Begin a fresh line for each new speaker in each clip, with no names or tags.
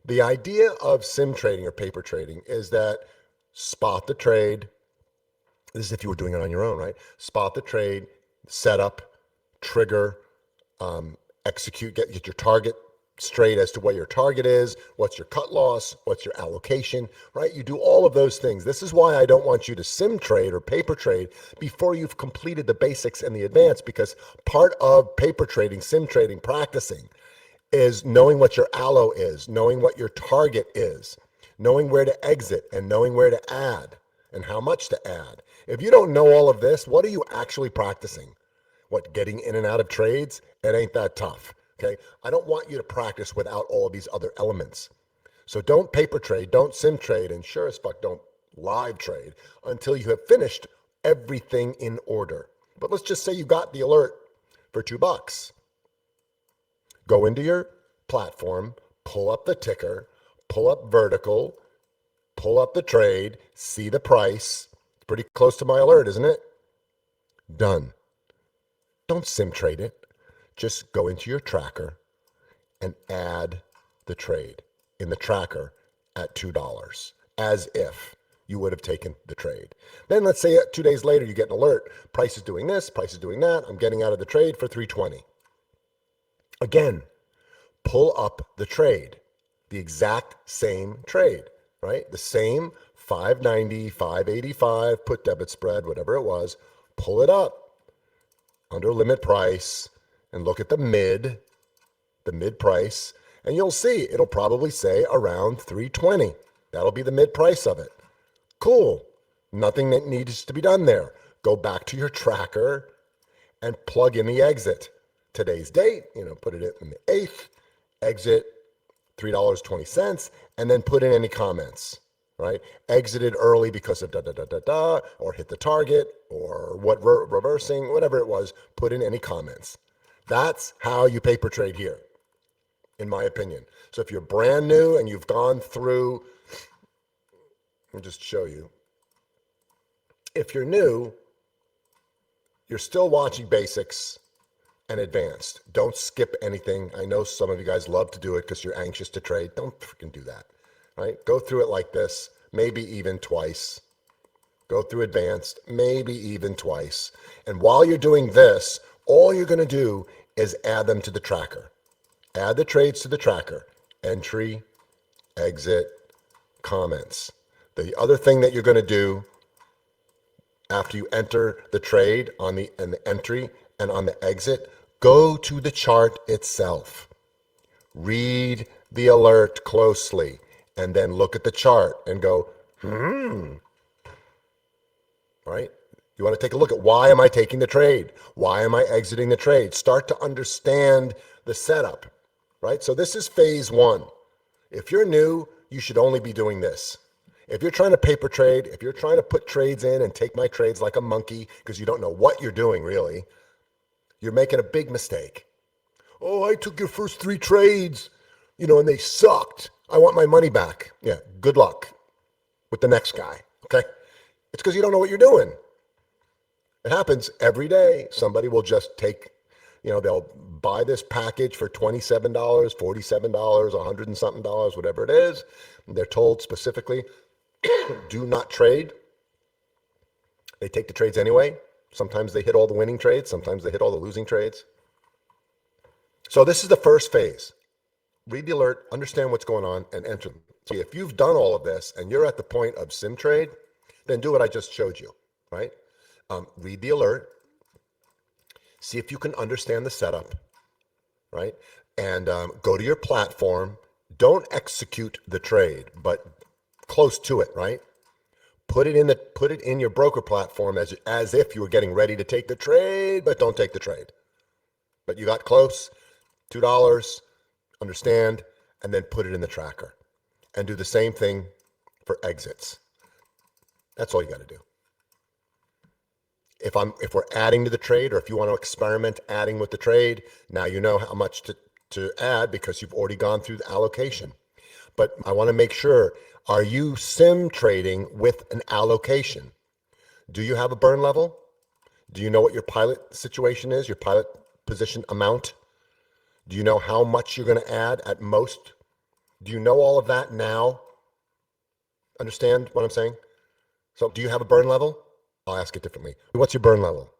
The idea of sim trading or paper trading is that spot the trade. This is if you were doing it on your own, right? Spot the trade, set up, trigger, execute, get your target straight as to what your target is, what's your cut loss, what's your allocation, right? You do all of those things. This is why I don't want you to sim trade or paper trade before you've completed the basics and the advanced, because part of paper trading, sim trading, practicing is knowing what your allo is, knowing what your target is, knowing where to exit and knowing where to add and how much to add. If you don't know all of this, what are you actually practicing? What, getting in and out of trades? It ain't that tough. Okay. I don't want you to practice without all of these other elements. So don't paper trade, don't sim trade, and sure as fuck don't live trade until you have finished everything in order. But let's just say you got the alert for $2. Go into your platform, pull up the ticker, pull up vertical, pull up the trade, see the price. It's pretty close to my alert, isn't it? Done. Don't sim trade it. Just go into your tracker and add the trade in the tracker at $2 as if you would have taken the trade. Then let's say 2 days later you get an alert. Price is doing this, price is doing that. I'm getting out of the trade for 320. Again, pull up the trade, the exact same trade, right? The same 590, 585 put debit spread, whatever it was. Pull it up under limit price and look at the mid price, and you'll see it'll probably say around 320. That'll be the mid price of it. Cool. Nothing that needs to be done there. Go back to your tracker and plug in the exit. Today's date, put it in the 8th, exit $3.20, and then put in any comments, right? Exited early because of da-da-da-da-da, or hit the target, or what reversing, whatever it was, put in any comments. That's how you paper trade here, in my opinion. So if you're brand new and you've gone through, I'll just show you. If you're new, you're still watching basics and advanced. Don't skip anything. I know some of you guys love to do it because you're anxious to trade. Don't freaking do that, right? Go through it like this, maybe even twice. Go through advanced, maybe even twice. And while you're doing this, all you're going to do is add them to the tracker. Add the trades to the tracker. Entry, exit, comments. The other thing that you're going to do after you enter the trade on the entry and on the exit, go to the chart itself. Read the alert closely and then look at the chart and go, right? You want to take a look at, why am I taking the trade? Why am I exiting the trade? Start to understand the setup, right? So this is phase one. If you're new, you should only be doing this. If you're trying to paper trade, if you're trying to put trades in and take my trades like a monkey because you don't know what you're doing really, you're making a big mistake. Oh, I took your first 3 trades, and they sucked. I want my money back. Yeah, good luck with the next guy, okay? It's because you don't know what you're doing. It happens every day. Somebody will just take, they'll buy this package for $27, $47, $100 and something dollars, whatever it is. And they're told specifically, do not trade. They take the trades anyway. Sometimes they hit all the winning trades. Sometimes they hit all the losing trades. So this is the first phase. Read the alert, understand what's going on, and enter them. So if you've done all of this and you're at the point of sim trade, then do what I just showed you, right? Read the alert. See if you can understand the setup, right? And go to your platform. Don't execute the trade, but close to it, right? Put it in your broker platform as if you were getting ready to take the trade, but don't take the trade. But you got close, $2, understand, and then put it in the tracker. And do the same thing for exits. That's all you got to do. If we're adding to the trade, or if you want to experiment adding with the trade, now you know how much to add because you've already gone through the allocation. But I want to make sure, are you sim trading with an allocation? Do you have a burn level? Do you know what your pilot situation is, your pilot position amount? Do you know how much you're going to add at most Do you know all of that now? Understand what I'm saying? So, do you have a burn level? I'll ask it differently. What's your burn level?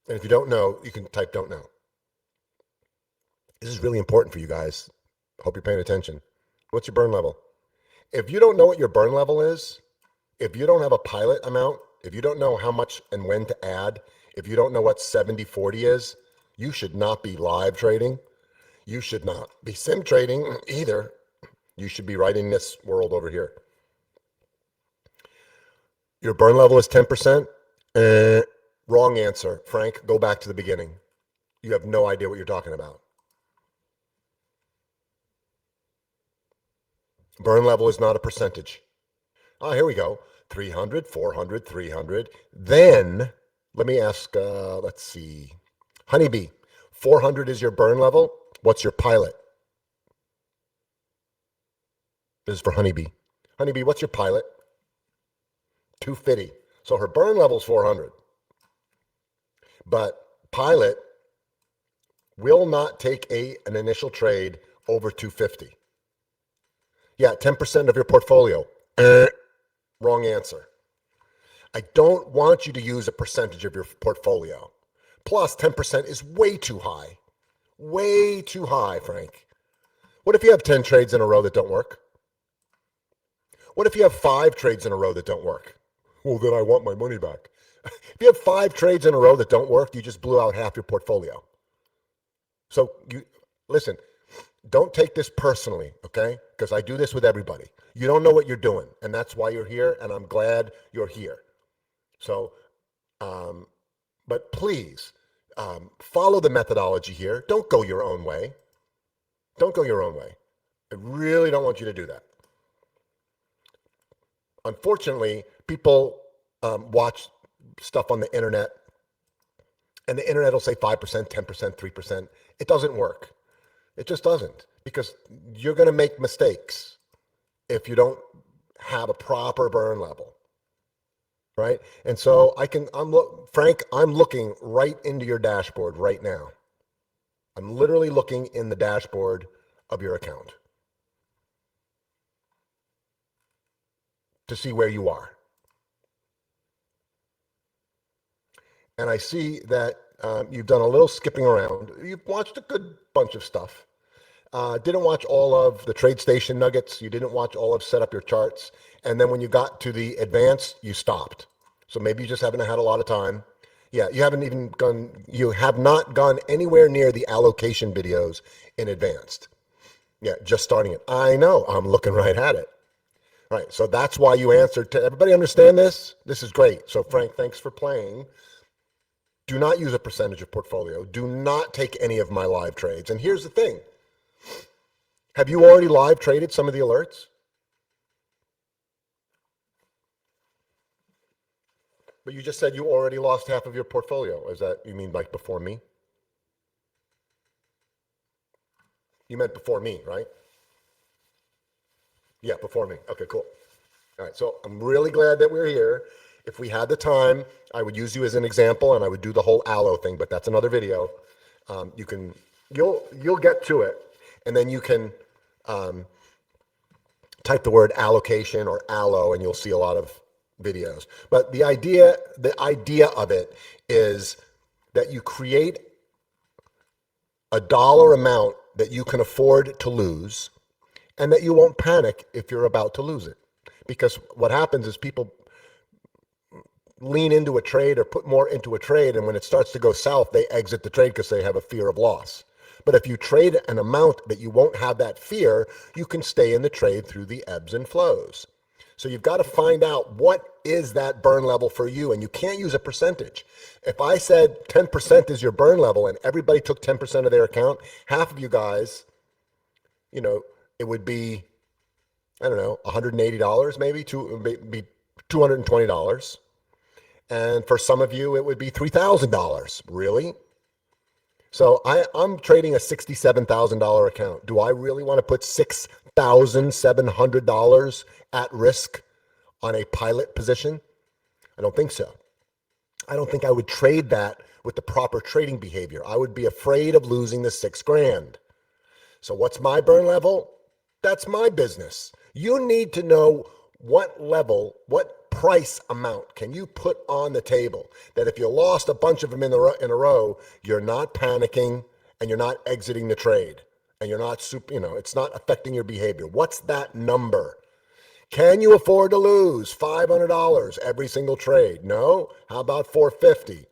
And if you don't know, you can type don't know. This is really important for you guys. Hope you're paying attention. What's your burn level? If you don't know what your burn level is, if you don't have a pilot amount, if you don't know how much and when to add, if you don't know what 70/40 is, you should not be live trading. You should not be sim trading either. You should be right in this world over here. Your burn level is 10%. Wrong answer. Frank, go back to the beginning. You have no idea what you're talking about. Burn level is not a percentage. Here we go. 300, 400, 300. Then, let me ask, let's see. Honeybee, 400 is your burn level. What's your pilot? This is for Honeybee. Honeybee, what's your pilot? 250. So her burn level is 400. But pilot will not take an initial trade over 250. Yeah, 10% of your portfolio. Wrong answer. I don't want you to use a percentage of your portfolio. Plus, 10% is way too high. Way too high, Frank. What if you have 10 trades in a row that don't work? What if you have 5 trades in a row that don't work? Well, then I want my money back. If you have 5 trades in a row that don't work, you just blew out half your portfolio. So you listen, don't take this personally, okay? Because I do this with everybody. You don't know what you're doing, and that's why you're here, and I'm glad you're here. So, but please follow the methodology here. Don't go your own way. Don't go your own way. I really don't want you to do that. Unfortunately, people watch stuff on the internet, and the internet will say 5%, 10%, 3%. It doesn't work. It just doesn't, because you're going to make mistakes if you don't have a proper burn level, right? And so Frank, I'm looking right into your dashboard right now. I'm literally looking in the dashboard of your account to see where you are. And I see that you've done a little skipping around. You've watched a good bunch of stuff. Didn't watch all of the trade station nuggets. You didn't watch all of set up your charts. And then when you got to the advanced, you stopped. So maybe you just haven't had a lot of time. Yeah, you have not gone anywhere near the allocation videos in advanced. Yeah, just starting it. I know, I'm looking right at it. Right, so that's why you answered. Everybody understand this? This is great. So Frank, thanks for playing. Do not use a percentage of portfolio. Do not take any of my live trades. And here's the thing. Have you already live traded some of the alerts? But you just said you already lost half of your portfolio. Is that, you mean like before me? You meant before me, right? Yeah, before me. Okay, cool. All right, so I'm really glad that we're here. If we had the time, I would use you as an example and I would do the whole allo thing, but that's another video. You'll get to it, and then you can type the word allocation or allo, and you'll see a lot of videos. But the idea of it is that you create a dollar amount that you can afford to lose, and that you won't panic if you're about to lose it. Because what happens is people lean into a trade or put more into a trade, and when it starts to go south, they exit the trade because they have a fear of loss. But if you trade an amount that you won't have that fear, you can stay in the trade through the ebbs and flows. So you've got to find out what is that burn level for you, and you can't use a percentage. If I said 10% is your burn level and everybody took 10% of their account, half of you guys, it would be, I don't know, $180 maybe, be $220. And for some of you, it would be $3,000. Really? So I'm trading a $67,000 account. Do I really want to put $6,700 at risk on a pilot position? I don't think so. I don't think I would trade that with the proper trading behavior. I would be afraid of losing the $6,000. So what's my burn level? That's my business. You need to know what level, what price amount can you put on the table that if you lost a bunch of them in a row, you're not panicking and you're not exiting the trade and you're not it's not affecting your behavior. What's that number? Can you afford to lose $500 every single trade? No. How about 450?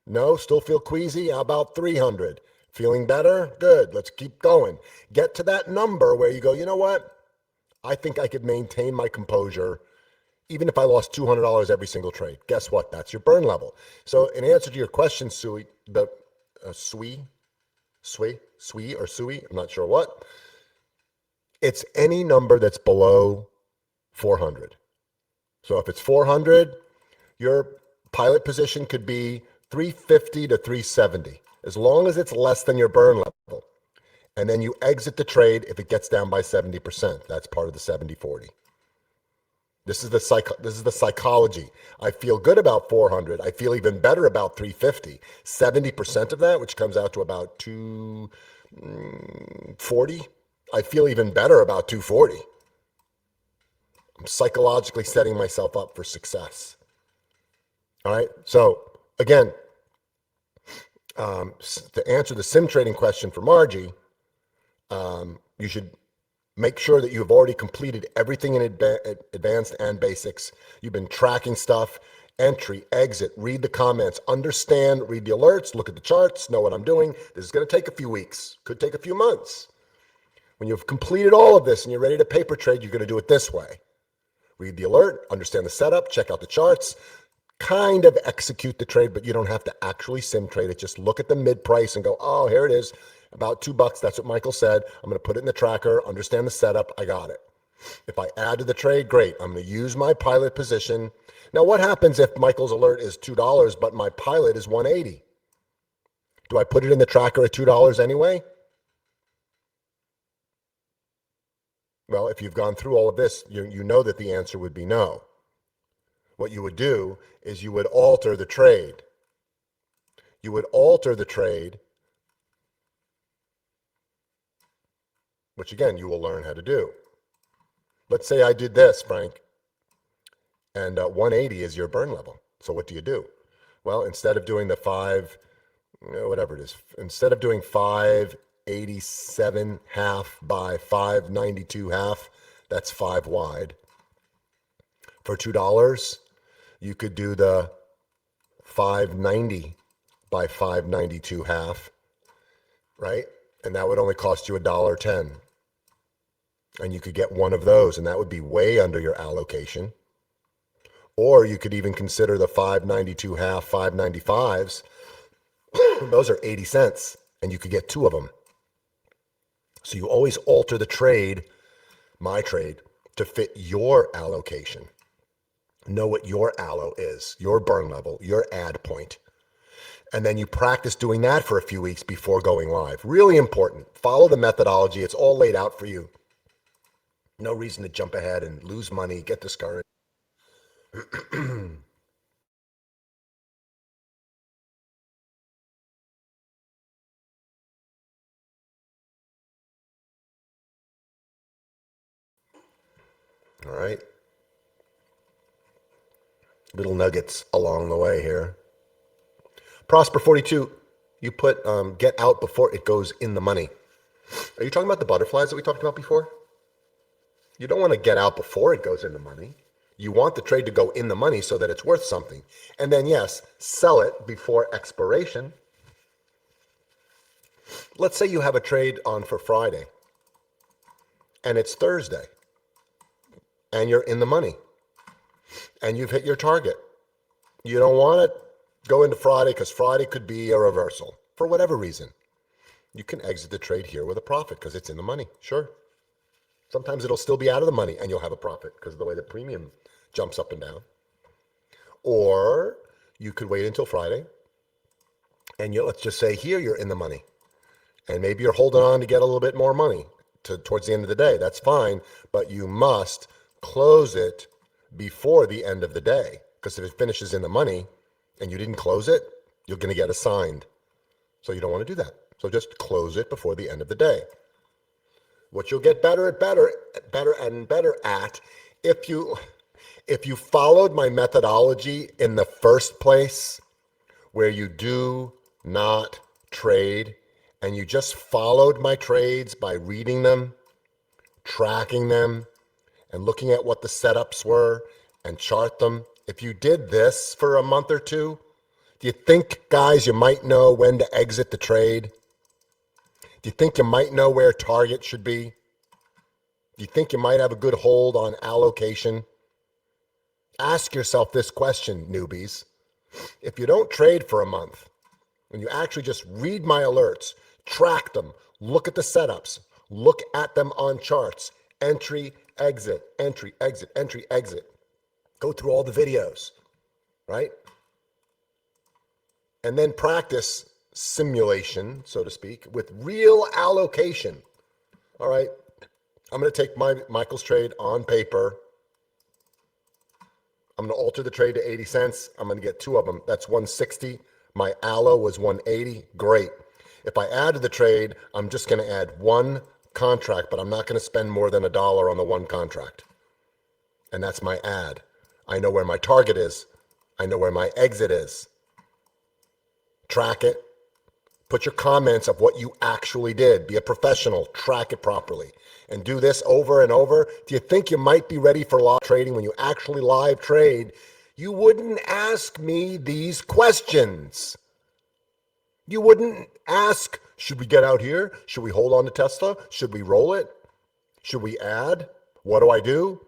No, still feel queasy? How about 300? Feeling better? Good. Let's keep going. Get to that number where you go, you know what? I think I could maintain my composure even if I lost $200 every single trade. Guess what? That's your burn level. So in answer to your question, Sui, I'm not sure what. It's any number that's below 400. So if it's 400, your pilot position could be 350 to 370, as long as it's less than your burn level. And then you exit the trade if it gets down by 70%. That's part of the 70-40. This is the psychology. I feel good about 400. I feel even better about 350. 70% of that, which comes out to about 240. I feel even better about 240. I'm psychologically setting myself up for success. All right. So again, to answer the sim trading question for Margie, you should make sure that you have already completed everything in advanced and basics. You've been tracking stuff, entry, exit, read the comments, understand, read the alerts, look at the charts, know what I'm doing. This is going to take a few weeks, could take a few months. When you've completed all of this and you're ready to paper trade, you're going to do it this way. Read the alert, understand the setup, check out the charts, kind of execute the trade, but you don't have to actually sim trade it. Just look at the mid price and go, oh, here it is, about $2. That's what Michael said. I'm going to put it in the tracker, understand the setup. I got it. If I add to the trade, great. I'm going to use my pilot position. Now, what happens if Michael's alert is $2, but my pilot is 180? Do I put it in the tracker at $2 anyway? Well, if you've gone through all of this, you know that the answer would be no. What you would do is you would alter the trade. You would alter the trade, which again, you will learn how to do. Let's say I did this, Frank, and 180 is your burn level. So what do you do? Well, instead of doing the whatever it is, instead of doing 587 half by 592 half, that's 5 wide. For $2, you could do the 590 by 592 half, right? And that would only cost you $1.10. And you could get one of those, and that would be way under your allocation. Or you could even consider the 592 half, 595s. Those are 80 cents, and you could get two of them. So you always alter the trade, my trade, to fit your allocation. Know what your allo is, your burn level, your add point. And then you practice doing that for a few weeks before going live. Really important. Follow the methodology. It's all laid out for you. No reason to jump ahead and lose money, get discouraged. All right. Little nuggets along the way here. Prosper 42, you put get out before it goes in the money. Are you talking about the butterflies that we talked about before? You don't want to get out before it goes in the money. You want the trade to go in the money so that it's worth something. And then, yes, sell it before expiration. Let's say you have a trade on for Friday and it's Thursday and you're in the money and you've hit your target. You don't want to go into Friday because Friday could be a reversal for whatever reason. You can exit the trade here with a profit because it's in the money. Sure. Sometimes it'll still be out of the money and you'll have a profit because of the way the premium jumps up and down. Or you could wait until Friday and let's just say here you're in the money. And maybe you're holding on to get a little bit more money towards the end of the day. That's fine, but you must close it before the end of the day. Because if it finishes in the money and you didn't close it, you're going to get assigned. So you don't want to do that. So just close it before the end of the day. what you'll get better and better at if you followed my methodology in the first place, where you do not trade and you just followed my trades by reading them, tracking them, and looking at what the setups were and chart them. If you did this for a month or two, do you think, guys, you might know when to exit the trade? Do you think you might know where target should be? Do you think you might have a good hold on allocation? Ask yourself this question, newbies. If you don't trade for a month and you actually just read my alerts, track them, look at the setups, look at them on charts, entry, exit, entry, exit, entry, exit. Go through all the videos, right? And then practice simulation, so to speak, with real allocation. All right, I'm going to take Michael's trade on paper. I'm going to alter the trade to 80 cents. I'm going to get two of them. That's 160. My allo was 180. Great. If I add to the trade, I'm just going to add one contract, but I'm not going to spend more than $1 on the one contract. And that's my add. I know where my target is. I know where my exit is. Track it. Put your comments of what you actually did. Be a professional. Track it properly. And do this over and over. Do you think you might be ready for live trading when you actually live trade? You wouldn't ask me these questions. You wouldn't ask, should we get out here? Should we hold on to Tesla? Should we roll it? Should we add? What do I do?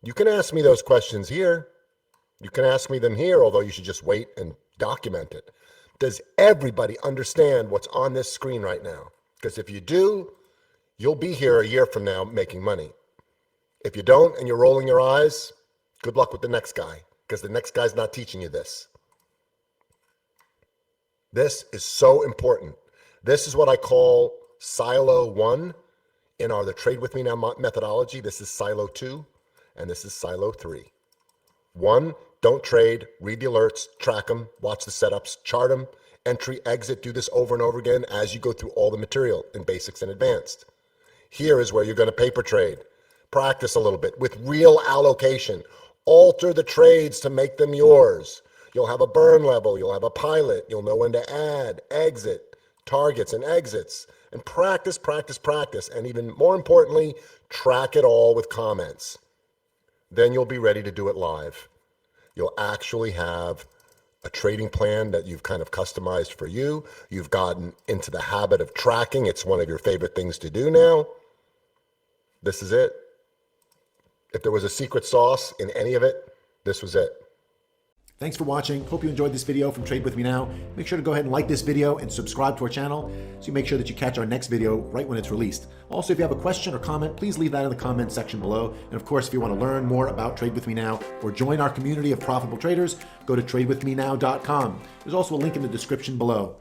You can ask me those questions here. You can ask me them here, although you should just wait and document it. Does everybody understand what's on this screen right now? Because if you do, you'll be here a year from now making money. If you don't and you're rolling your eyes, good luck with the next guy, because the next guy's not teaching you this. This is so important. This is what I call silo 1 in the Trade With Me Now methodology. This is silo 2, and this is silo 3. 1, don't trade, read the alerts, track them, watch the setups, chart them, entry, exit, do this over and over again as you go through all the material in basics and advanced. Here is where you're going to paper trade. Practice a little bit with real allocation. Alter the trades to make them yours. You'll have a burn level. You'll have a pilot. You'll know when to add, exit, targets and exits. And practice, practice, practice. And even more importantly, track it all with comments. Then you'll be ready to do it live. You'll actually have a trading plan that you've kind of customized for you. You've gotten into the habit of tracking. It's one of your favorite things to do now. This is it. If there was a secret sauce in any of it, this was it.
Thanks for watching. Hope you enjoyed this video from Trade With Me Now. Make sure to go ahead and like this video and subscribe to our channel so you make sure that you catch our next video right when it's released. Also, if you have a question or comment, please leave that in the comment section below. And of course, if you want to learn more about Trade With Me Now or join our community of profitable traders, go to tradewithmenow.com. There's also a link in the description below.